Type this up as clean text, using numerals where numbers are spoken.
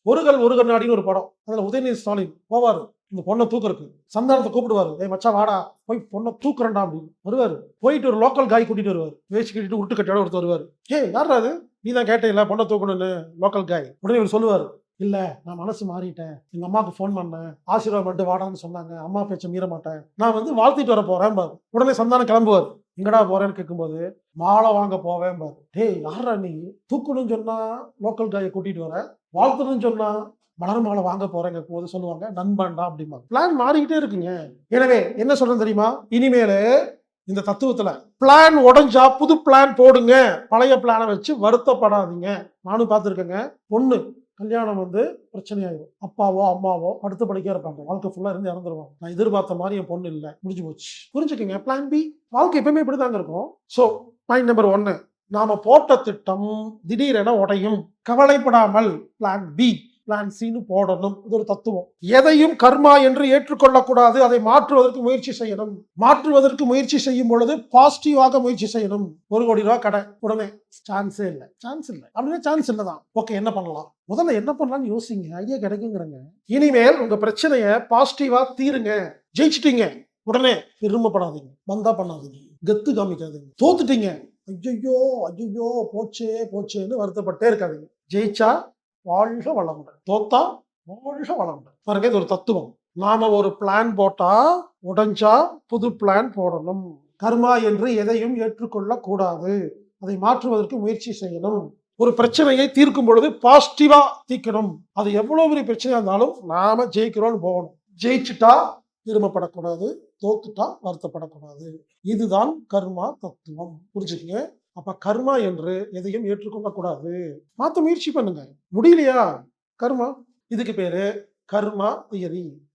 ஒரு கல் ஒரு கண்ணாடின்னு ஒரு படம். அதுல உதயநிதி ஸ்டாலின் போவாரு. இந்த பொண்ண தூக்குறக்கு. சந்தானத்த கூப்பிடுவாரு. "ஏய் மச்சான் வாடா, போய் பொண்ண தூக்குறேன்டா" அப்படின்னு. வருவாரு. போயிட்டு ஒரு லோக்கல் காய் கூட்டிட்டு வருவாரு. வேஷ்டி கட்டிட்டு உருட்டு கட்டையோட ஒருத்தர் வருவாரு. "ஏய் யார்றா அது? நீ தான் கேட்டேல்ல பொண்ண தூக்கணும்னு லோக்கல் காய்." உடனே இவர் சொல்லுவாரு. "இல்ல நான் மனசு மாறிட்டேன். எங்க அம்மாவுக்கு ஃபோன் பண்ணேன். ஆசீர்வாதம் பண்ணிட்டு வாடான்னு சொன்னாங்க. அம்மா பேச்ச மீற மாட்டேன். நான் வந்து வாழ்த்திட்டு வர போறேன்பாரு." உடனே சந்தானம் கிளம்புவாரு. எங்கடா போறேன்னு கேட்கும்போது, "மாலை வாங்க போவேன்பாரு." "டேய் யார்றா நீ? தூக்கணும்னு சொன்னா லோக்கல் காய கூட்டிட்டு வர. வாழ்த்தணும்னு சொன்னா மலர் மாலை வாங்க போறேங்க போது சொல்லுவாங்க நண்பன்டா அப்படிம்பாங்க. பிளான் மாறிக்கிட்டே இருக்குங்க. எனவே என்ன சொல்றேன் தெரியுமா? இனிமேலு இந்த தத்துவத்துல பிளான் உடைஞ்சா புது பிளான் போடுங்க. பழைய பிளானை வச்சு வருத்தப்படாதீங்க. நானும் பார்த்துருக்கேங்க. பொண்ணு கல்யாணம் வந்து பிரச்சனையாயிரும். அப்பாவோ அம்மாவோ படுத்த படுக்கையா இருப்பாங்க. வாழ்க்கை ஃபுல்லா இருந்து இறந்துருவாங்க. நான் எதிர்பார்த்த மாதிரி என் பொண்ணு இல்ல. முடிஞ்சு போச்சு. புரிஞ்சுக்கங்க. Plan B. வாழ்க்கை எப்பவுமே இப்படிதாங்க இருக்கும். So point number 1. நாம போட்ட திட்டம் திடீரென உடையும். கவலைப்படாமல் பிளான் பி பிளான் சின்னு போடணும். இது ஒரு தத்துவம். எதையும் கர்மா என்று ஏற்றுக்கொள்ளக்கூடாது. அதை மாற்றுவதற்கு முயற்சி செய்யணும். மாற்றுவதற்கு முயற்சி செய்யும் பொழுது பாசிட்டிவாக முயற்சி செய்யணும். 1 கோடி ரூபாய் கடை உடனே சான்ஸே இல்லை. சான்ஸ் இல்லை அப்படின்னா சான்ஸ் இல்லதான். ஓகே என்ன பண்ணலாம்? முதல்ல என்ன பண்ணலாம்னு யோசிங்க. ஐடியா கிடைக்குங்கிறங்க. இனிமேல் உங்க பிரச்சனைய பாசிட்டிவா தீருங்க. ஜெயிச்சிட்டீங்க. உடனே பெருமைப்படாதீங்க. வந்தா பண்ணாதீங்க. கெத்து காமிக்காதீங்க. தோத்துட்டீங்க. ஐயோ ஐயோ போச்சே போச்சேன்னு வருத்தப்பட்டே இருக்காதீங்க. ஜெயிச்சா வாழ்க வளமுடன். தோத்தா வாழ்க வளமுடன். பாருங்க இது ஒரு தத்துவம். நாம ஒரு பிளான் போட்டா உடைஞ்சா புது பிளான் போடணும். கர்மா என்று எதையும் ஏற்றுக்கொள்ள கூடாது. அதை மாற்றுவதற்கு முயற்சி செய்யணும். ஒரு பிரச்சனையை தீர்க்கும் பொழுது பாசிட்டிவா தீர்க்கணும். அது எவ்வளவு பெரிய பிரச்சனையா இருந்தாலும் நாம ஜெயிக்கிறோம்னு போகணும். ஜெயிச்சுட்டா பெருமைப்படக்கூடாது. தோத்துட்டா வருத்தப்படக்கூடாது. இதுதான் கர்மா தத்துவம். புரிஞ்சுக்கங்க. அப்ப கர்மா என்று எதையும் ஏற்றுக்கொள்ளக்கூடாது. மாத்த முயற்சி பண்ணுங்க. முடியலையா? கர்மா. இதுக்கு பேரு கர்மா தியரி.